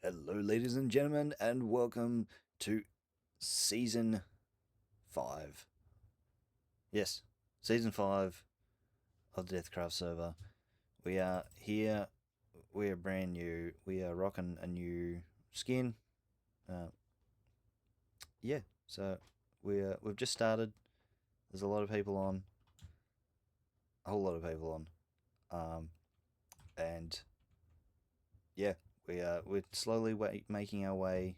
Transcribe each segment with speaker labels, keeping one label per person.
Speaker 1: Hello, ladies and gentlemen, and welcome to Season 5. Yes, Season 5 of the DeathCraft server. We are here, we are brand new, we are rocking a new skin. Uh, yeah, so we've just started. There's a lot of people on, a whole lot of people on. And yeah, we're slowly making our way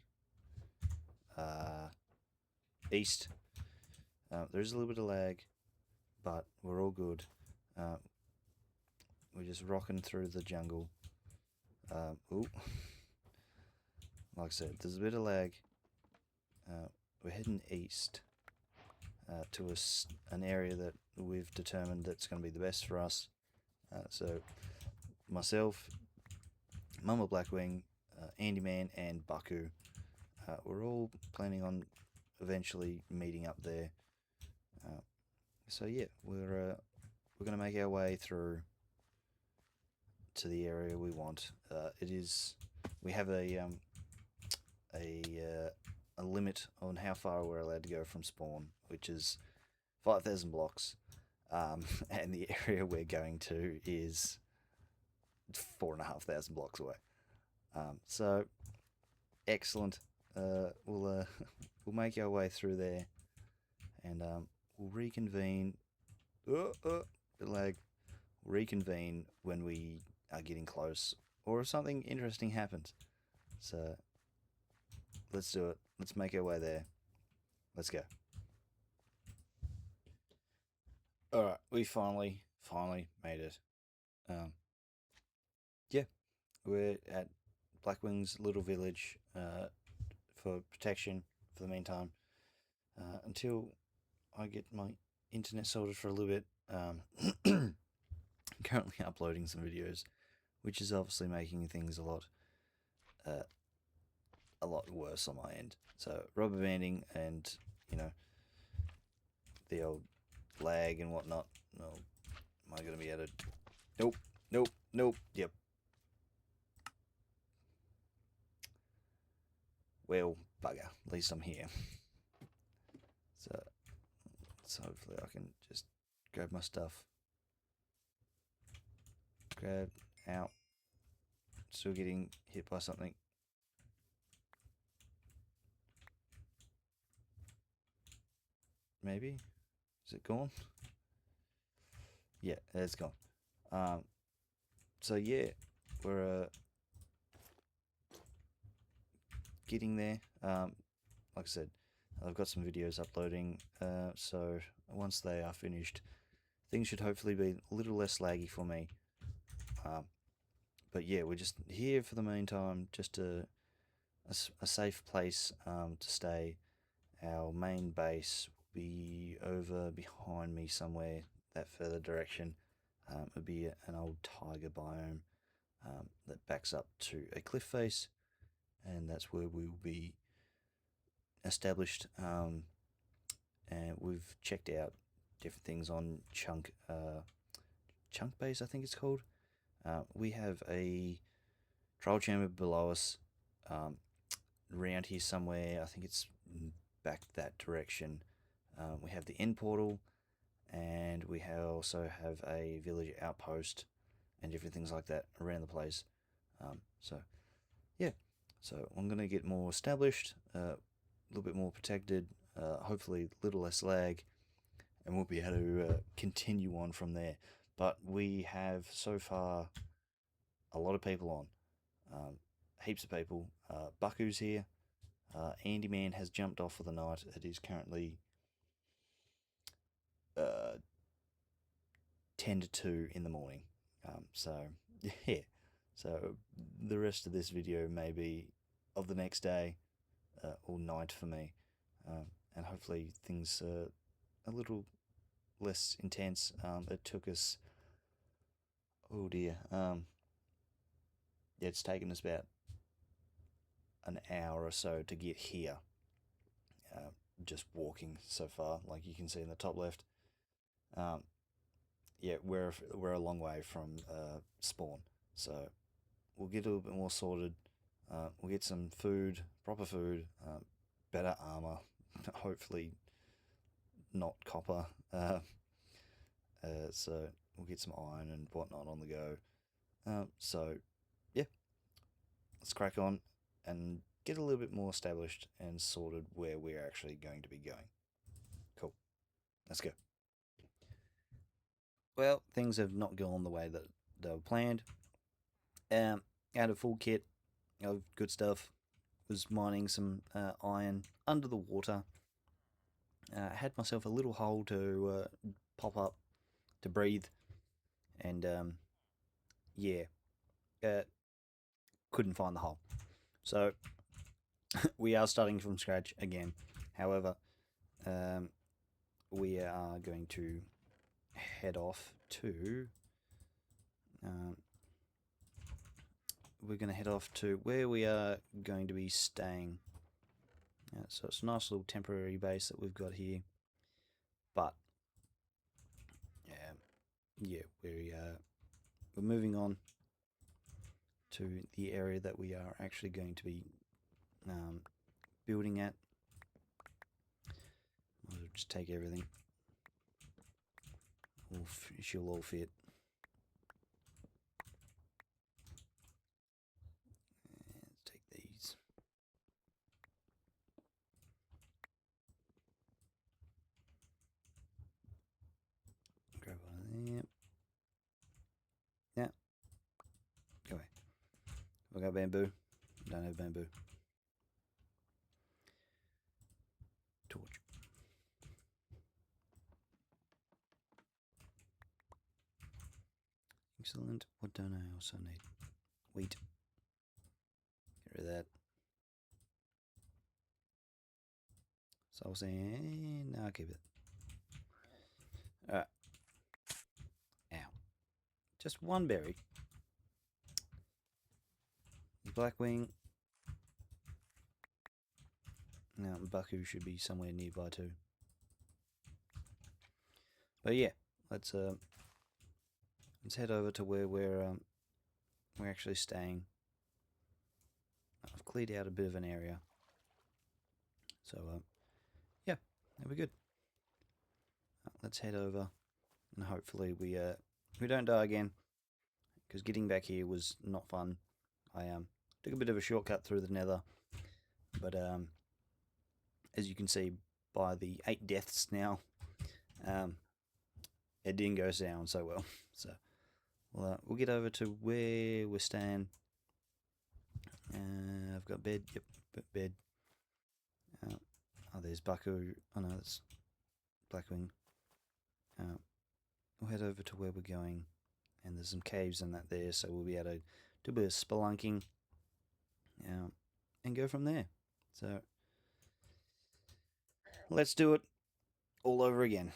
Speaker 1: uh, east. There's a little bit of lag, but we're all good. Uh, we're just rocking through the jungle. Ooh, like I said, there's a bit of lag. We're heading east to an area that we've determined that's going to be the best for us. So myself, Mama Blackwing, Andy Man, and Baku, we're all planning on eventually meeting up there. So yeah, we're going to make our way through to the area we want. We have a limit on how far we're allowed to go from spawn, which is 5,000 blocks, and the area we're going to is 4,500 blocks away. So excellent. We'll we'll make our way through there, and we'll reconvene. Bit lag. Reconvene when we are getting close, or if something interesting happens. So let's do it. Let's make our way there. Let's go. Alright, we finally made it. Yeah, we're at Blackwing's little village for protection for the meantime. Until I get my internet sorted for a little bit. I'm currently uploading some videos, which is obviously making things a lot worse on my end. So rubber banding and the old lag and whatnot. No, am I going to be able to? Nope. Yep. Well, bugger. At least I'm here. So hopefully I can just grab my stuff. Grab out. Still getting hit by something. Maybe? Is it gone? Yeah, it's gone. So yeah, we're getting there. Like I said, I've got some videos uploading. So once they are finished, things should hopefully be a little less laggy for me. But yeah, we're just here for the meantime, just a safe place to stay. Our main base will be over behind me somewhere, that further direction. It'll be an old taiga biome that backs up to a cliff face, and that's where we will be established. And we've checked out different things on Chunk Base, I think it's called. We have a trial chamber below us, around here somewhere. I think it's back that direction. We have the end portal, and we also have a village outpost and different things like that around the place. So yeah, so I'm gonna get more established, a little bit more protected, hopefully a little less lag, and we'll be able to continue on from there. But we have so far a lot of people on, heaps of people. Bucku's here. Andy Man has jumped off for the night. It is currently 10 to 2 in the morning. So, yeah. So, the rest of this video may be of the next day or night for me. And hopefully things are a little less intense. It took us, oh dear, yeah, it's taken us about an hour or so to get here. Just walking so far, like you can see in the top left. Yeah, we're a long way from spawn, so we'll get a little bit more sorted. We'll get some food, proper food, better armor, hopefully not copper. So we'll get some iron and whatnot on the go. So yeah, let's crack on and get a little bit more established and sorted where we're actually going to be going. Cool. Let's go. Well, things have not gone the way that they were planned. Had a full kit of good stuff. Was mining some iron under the water. Had myself a little hole to pop up to breathe, and yeah, uh, couldn't find the hole. So we are starting from scratch again. However, we are going to head off to. We're going to head off to where we are going to be staying. So it's a nice little temporary base that we've got here, but yeah, we're moving on to the area that we are actually going to be building at. I'll just take everything. She'll all fit. Let's take these. Grab one of them. Yeah. Go away. I got bamboo. Don't have bamboo. Torch. Excellent. What don't I also need? Wheat. Get rid of that. So I was saying, no, I'll keep it. Alright. Ow. Just one berry. Blackwing. Now, Baku should be somewhere nearby too. But yeah, let's head over to where we're actually staying. I've cleared out a bit of an area, so yeah, that'll be good. Let's head over, and hopefully we don't die again, because getting back here was not fun. I took a bit of a shortcut through the Nether, but as you can see by the 8 deaths now, it didn't go down so well. So we'll get over to where we're staying. I've got bed. Yep, bed. Oh, there's Baku. Oh no, that's Blackwing. We'll head over to where we're going, and there's some caves and that there, so we'll be able to do a bit of spelunking, and go from there. So let's do it all over again.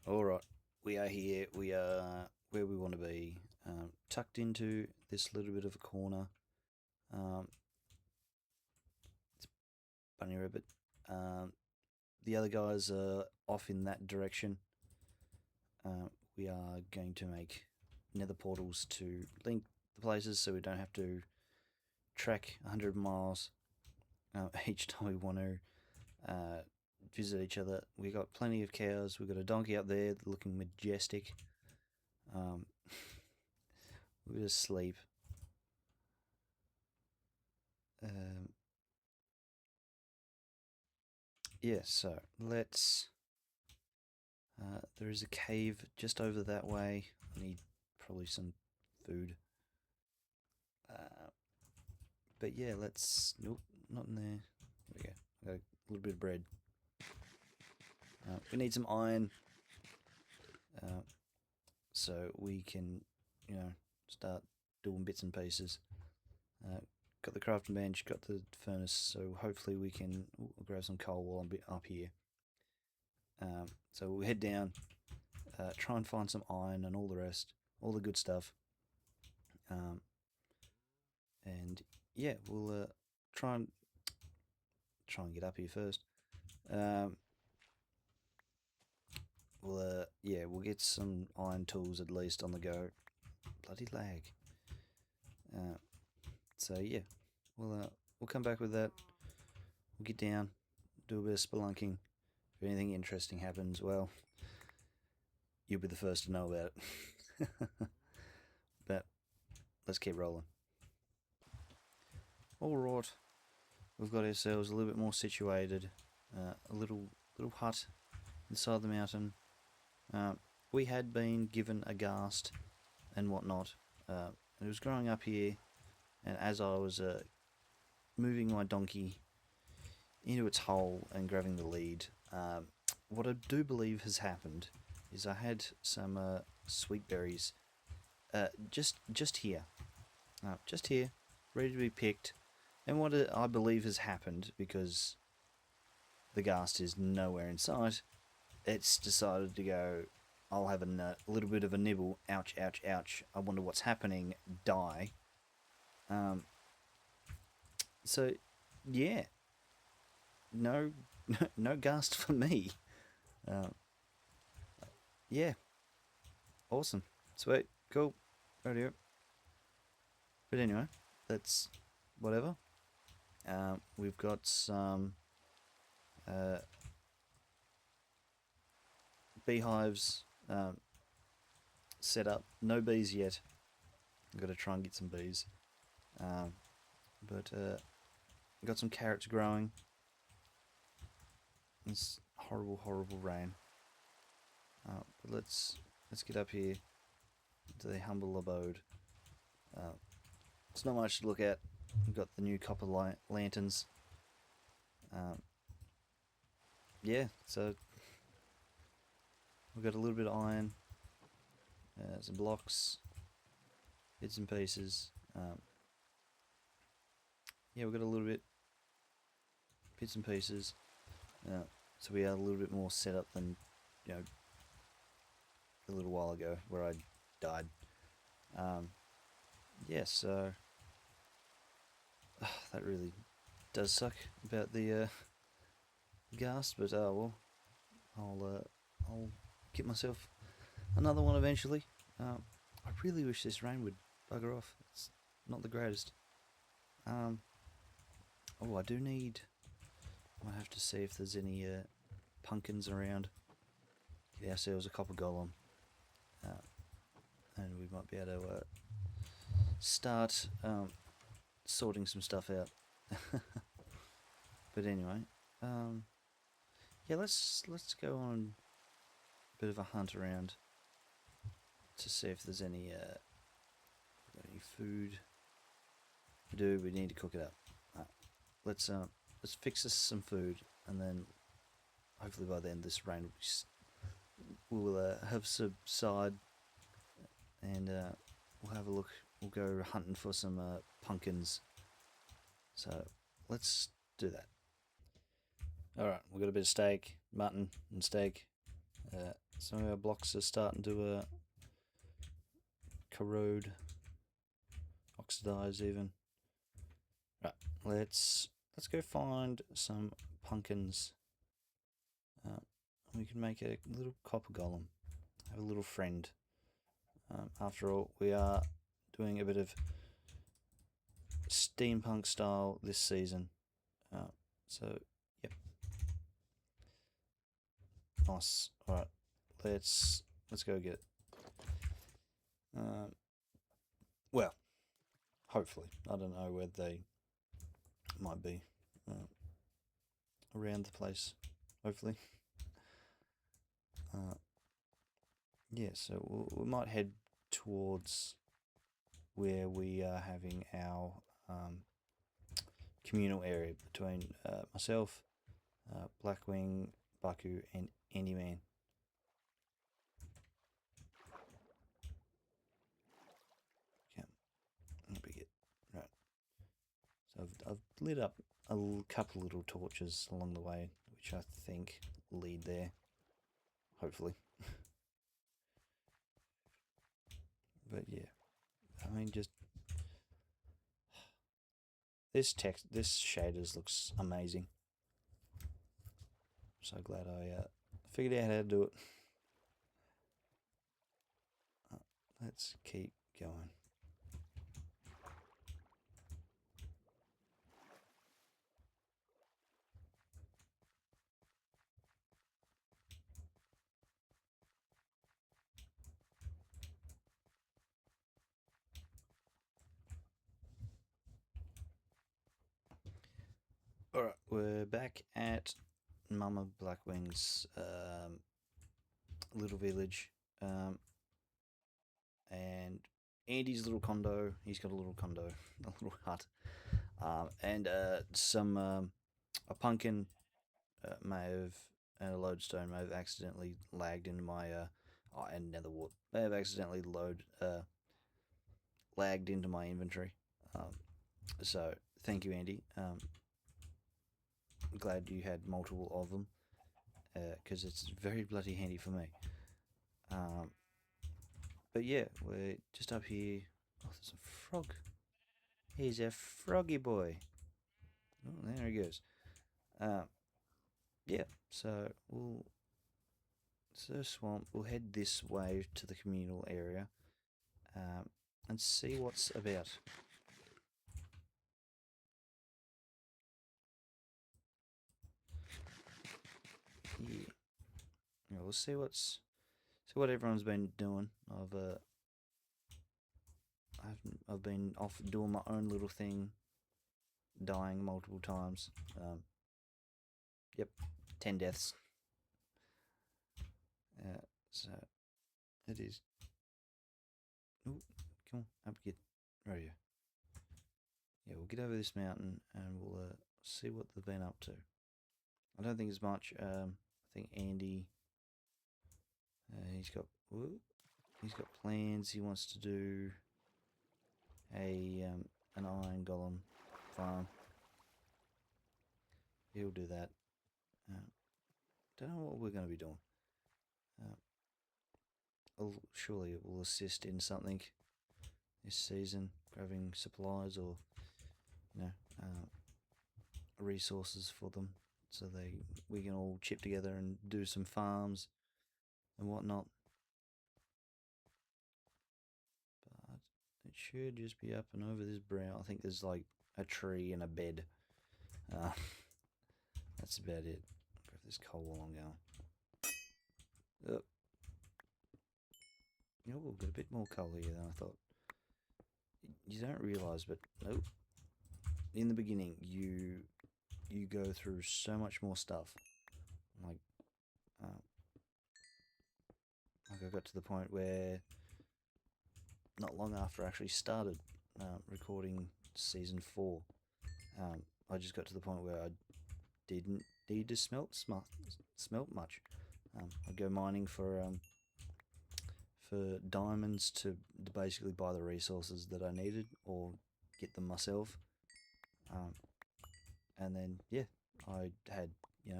Speaker 1: All right, we are here. We are where we want to be, tucked into this little bit of a corner. It's Bunny Rabbit. The other guys are off in that direction. We are going to make nether portals to link the places, so we don't have to trek 100 miles each time we want to visit each other. We got plenty of cows. We got a donkey up there looking majestic. We'll just sleep. Yeah, so let's. There is a cave just over that way. I need probably some food. But yeah, let's. Nope, not in there. There we go. I got a little bit of bread. We need some iron, so we can, start doing bits and pieces. Got the crafting bench, got the furnace, so hopefully we can grab some coal while I'm up here. So we'll head down, try and find some iron and all the rest, all the good stuff. And yeah, we'll try and get up here first. We'll get some iron tools at least on the go. Bloody lag. So yeah, we'll come back with that. We'll get down, do a bit of spelunking. If anything interesting happens, well, you'll be the first to know about it. But let's keep rolling. All right, we've got ourselves a little bit more situated. A little hut inside the mountain. We had been given a ghast and whatnot. It was growing up here, and as I was moving my donkey into its hole and grabbing the lead, what I do believe has happened is I had some sweet berries just here, ready to be picked. And what I believe has happened, because the ghast is nowhere in sight, it's decided to go, I'll have a little bit of a nibble, ouch, ouch, ouch, I wonder what's happening, die. So, yeah, no, no ghast for me. Yeah, awesome, sweet, cool, radio. But anyway, that's whatever. We've got some beehives set up. No bees yet. I've got to try and get some bees. But got some carrots growing. This horrible, horrible rain. But let's get up here to the humble abode. It's not much to look at. We've got the new copper lanterns. Yeah, so we've got a little bit of iron, some blocks, bits and pieces. Yeah, we've got a little bits and pieces. So we are a little bit more set up than, a little while ago where I died. Yeah, so that really does suck about the ghast, but well, I'll get myself another one eventually. I really wish this rain would bugger off. It's not the greatest. Oh, I do need. I have to see if there's any pumpkins around. Get ourselves a copper golem, and we might be able to start sorting some stuff out. But anyway, yeah, let's go on a bit of a hunt around to see if there's any food. We need to cook it up. Let's fix us some food, and then hopefully by then this rain will have subside, and we'll have a look. We'll go hunting for some pumpkins. So let's do that. Alright, we've got a bit of steak, mutton and steak. Some of our blocks are starting to corrode, oxidize even. Right, let's go find some pumpkins. We can make a little copper golem, have a little friend. After all, we are doing a bit of steampunk style this season. So, yep. Nice. Alright, let's go get it. Well, hopefully. I don't know where they might be. Around the place, hopefully. Yeah, so we might head towards where we are having our communal area between myself, Blackwing, Baku, and Andyman. Okay, that'll be it. Right. So I've lit up a couple little torches along the way, which I think lead there. Hopefully. But yeah, I mean, just this shaders looks amazing. So glad I figured out how to do it. Let's keep going. Alright, we're back at Mama Blackwing's little village. And Andy's little condo. He's got a little condo, a little hut. And some a pumpkin may have and a lodestone may have accidentally lagged into my and nether wart may have accidentally lagged into my inventory. So thank you, Andy. Glad you had multiple of them because it's very bloody handy for me. But yeah, we're just up here. Oh, there's a frog. He's a froggy boy. Oh, there he goes. Yeah, so we'll swamp. We'll head this way to the communal area and see what's about. Yeah, we'll see what everyone's been doing. I've been off doing my own little thing, dying multiple times. Yep, 10 deaths. So it is. Ooh, come on, up, get right here. Yeah, we'll get over this mountain and we'll see what they've been up to. I don't think it's much. I think Andy, he's got plans. He wants to do an iron golem farm. He'll do that. Don't know what we're going to be doing. Surely it will assist in something this season, grabbing supplies or resources for them, so we can all chip together and do some farms and whatnot. But it should just be up and over this brow. I think there's like a tree and a bed. That's about it. Grab this coal while I'm going. We've got a bit more coal here than I thought. You don't realise, but nope. In the beginning, you go through so much more stuff. Like I got to the point where not long after I actually started recording season 4, I just got to the point where I didn't need to smelt much. I'd go mining for diamonds to basically buy the resources that I needed or get them myself. And then yeah, I had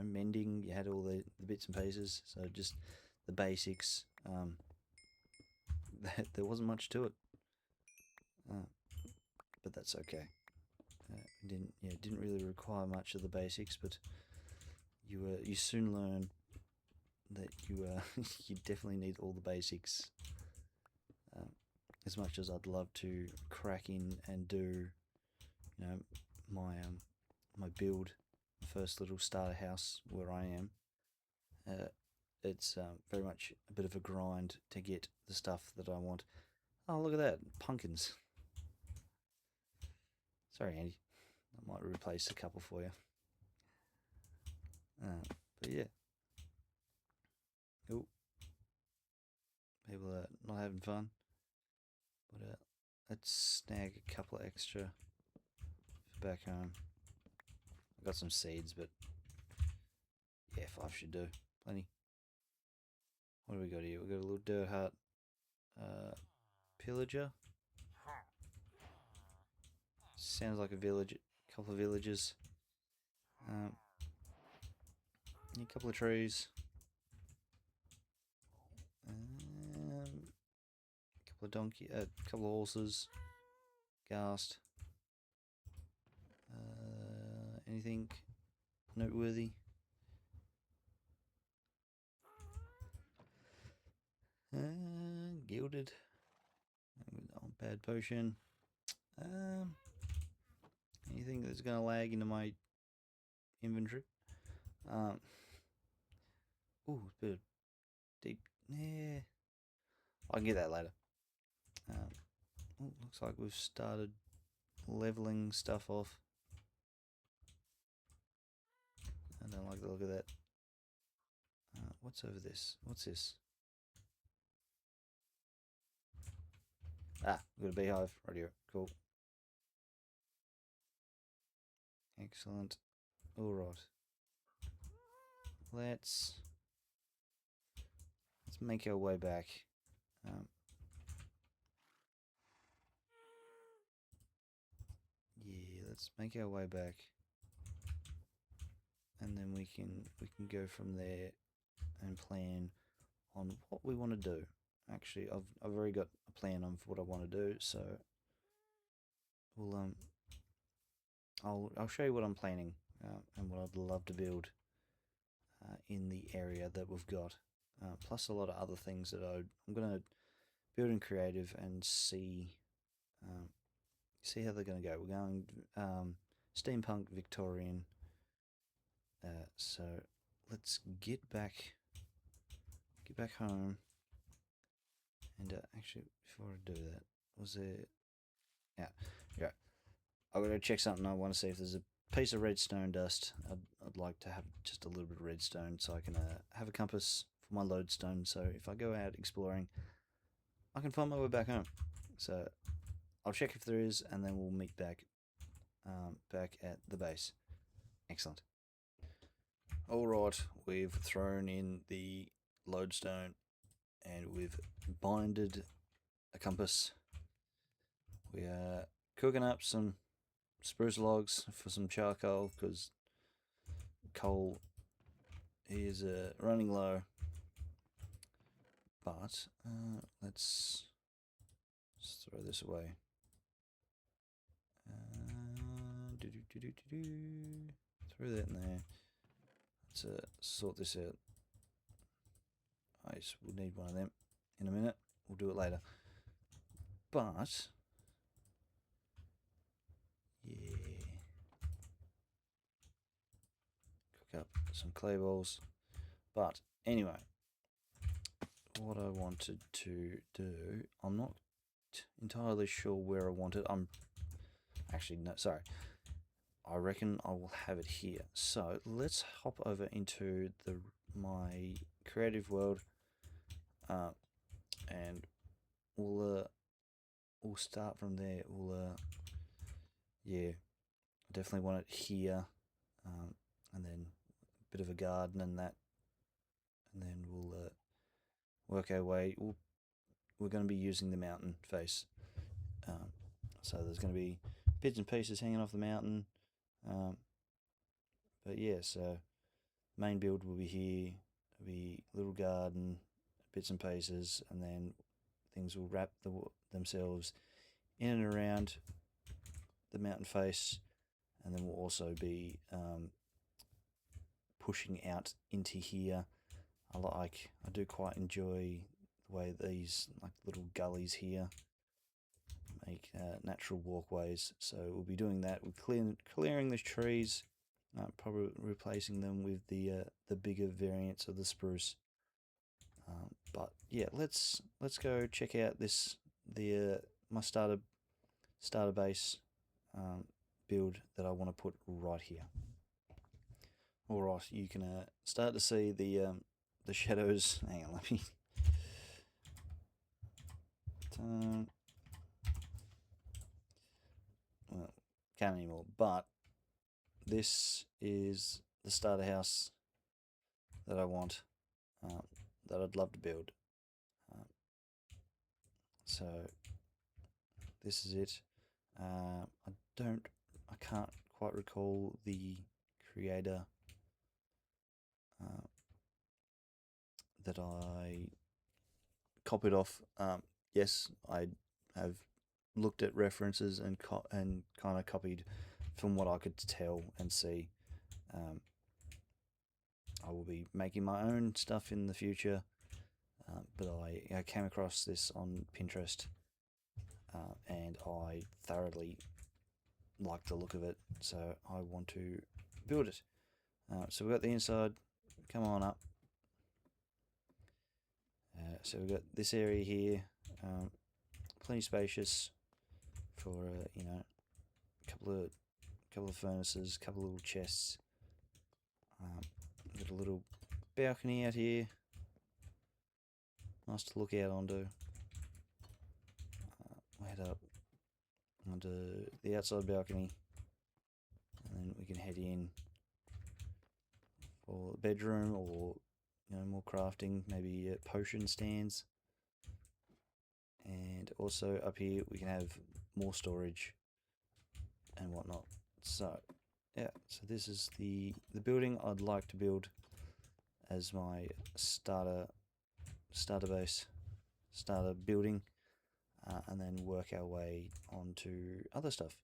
Speaker 1: mending. You had all the bits and pieces, so just the basics. There wasn't much to it, but that's okay. Didn't really require much of the basics, but you soon learn that you you definitely need all the basics. As much as I'd love to crack in and do, my build, my first little starter house where I am, it's very much a bit of a grind to get the stuff that I want. Oh, look at that, pumpkins. Sorry, Andy. I might replace a couple for you. But yeah. Oh, people are not having fun. But let's snag a couple extra for back home. I got some seeds, but yeah, 5 should do. Plenty. What do we got here? We got a little dirt hut. Pillager. Sounds like a village. A couple of villages. A couple of trees. A couple of horses. Ghast. Anything noteworthy? Gilded. Bad potion. Anything that's going to lag into my inventory? Ooh, a bit of deep. Yeah, I can get that later. Looks like we've started leveling stuff off. I don't like the look of that. What's over this? What's this? Ah, we've got a beehive right here. Cool. Excellent. All right. Let's make our way back. Yeah, let's make our way back, and then we can go from there and plan on what we want to do. Actually, I've already got a plan of what I want to do, so we'll I'll show you what I'm planning and what I'd love to build in the area that we've got, plus a lot of other things that I'm gonna build in creative and see how they're gonna go. We're going steampunk Victorian, so let's get back home. And actually, before I do that, was there? Yeah. I've got to check something. I want to see if there's a piece of redstone dust. I'd like to have just a little bit of redstone so I can have a compass for my lodestone. So if I go out exploring, I can find my way back home. So I'll check if there is, and then we'll meet back at the base. Excellent. All right, we've thrown in the lodestone, and we've binded a compass. We are cooking up some spruce logs for some charcoal because coal is running low. But let's throw this away. Throw that in there. Let's sort this out. Yes, we'll need one of them in a minute. We'll do it later. But yeah, cook up some clay balls. But anyway, what I wanted to do, I'm not entirely sure where I want it. I'm actually no, sorry. I reckon I will have it here. So let's hop over into my creative world, and we'll start from there. Yeah, I definitely want it here, and then a bit of a garden and that, and then we'll work our way. We're going to be using the mountain face, so there's going to be bits and pieces hanging off the mountain. But yeah, so main build will be here. There'll be little garden, bits and pieces, and then things will wrap themselves in and around the mountain face, and then we'll also be pushing out into here. I do quite enjoy the way these like little gullies here make natural walkways. So we'll be doing that. We're clearing the trees, probably replacing them with the bigger variants of the spruce. But yeah, let's go check out my starter base build that I want to put right here. All right, you can start to see the shadows. Hang on, let me. Well, can't anymore. But this is the starter house that I want, that I'd love to build. So this is it. I can't quite recall the creator that I copied off. Yes, I have looked at references and kind of copied from what I could tell and see. I will be making my own stuff in the future, but I came across this on Pinterest, and I thoroughly like the look of it, so I want to build it. So we've got the inside. Come on up. So we've got this area here, plenty spacious for a couple of furnaces, couple of little chests. Got a little balcony out here, nice to look out onto. We'll head up onto the outside balcony, and then we can head in for the bedroom, or more crafting, maybe potion stands. And also up here we can have more storage and whatnot. So yeah, so this is the building I'd like to build as my starter base, starter building, and then work our way onto other stuff.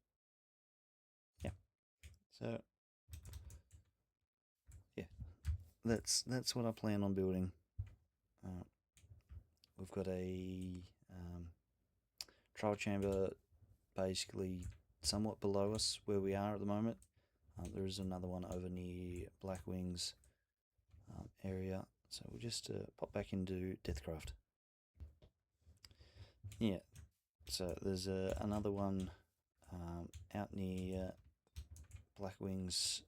Speaker 1: Yeah, so yeah, that's what I plan on building. We've got a trial chamber basically somewhat below us where we are at the moment. There is another one over near Blackwing's area, so we'll just pop back into DeathCraft. Yeah, so there's another one out near Blackwing's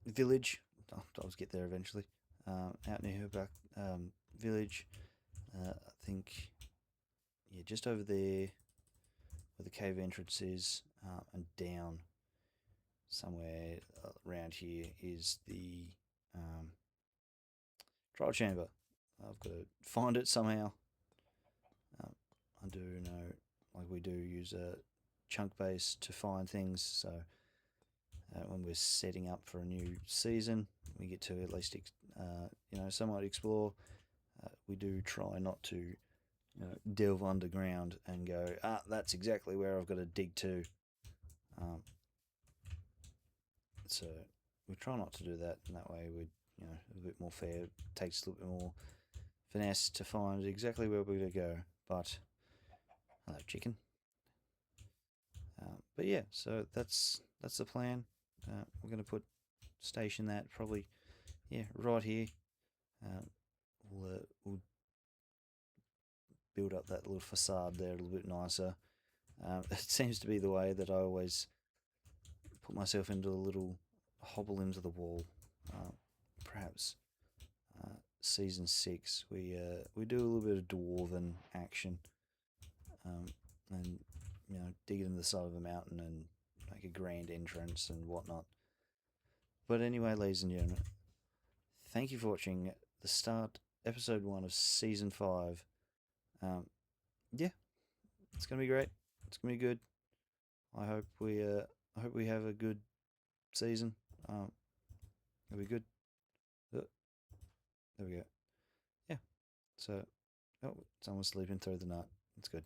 Speaker 1: village. I'll get there eventually. Out near her back village, I think, yeah, just over there where the cave entrance is, and down somewhere around here is the trial chamber. I've got to find it somehow. I do know, like, we do use a chunk base to find things, so when we're setting up for a new season, we get to at least somewhat explore. We do try not to delve underground and go, that's exactly where I've got to dig to. So we try not to do that, and that way we a bit more fair. It takes a little bit more finesse to find exactly where we're going to go. But hello, chicken. But yeah, so that's the plan. We're going to station that probably, yeah, right here. We'll build up that little facade there a little bit nicer. It seems to be the way that I always put myself into a little hobble into the wall. Perhaps season 6 we do a little bit of dwarven action, and dig into the side of a mountain and make a grand entrance and whatnot. But anyway, ladies and gentlemen, thank you for watching the start episode 1 of season 5. Yeah, it's gonna be great. It's gonna be good. I hope we have a good season. It'll be good. There we go. Yeah. So, someone's sleeping through the night. It's good.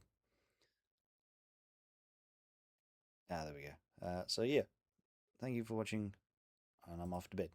Speaker 1: There we go. So yeah, thank you for watching, and I'm off to bed.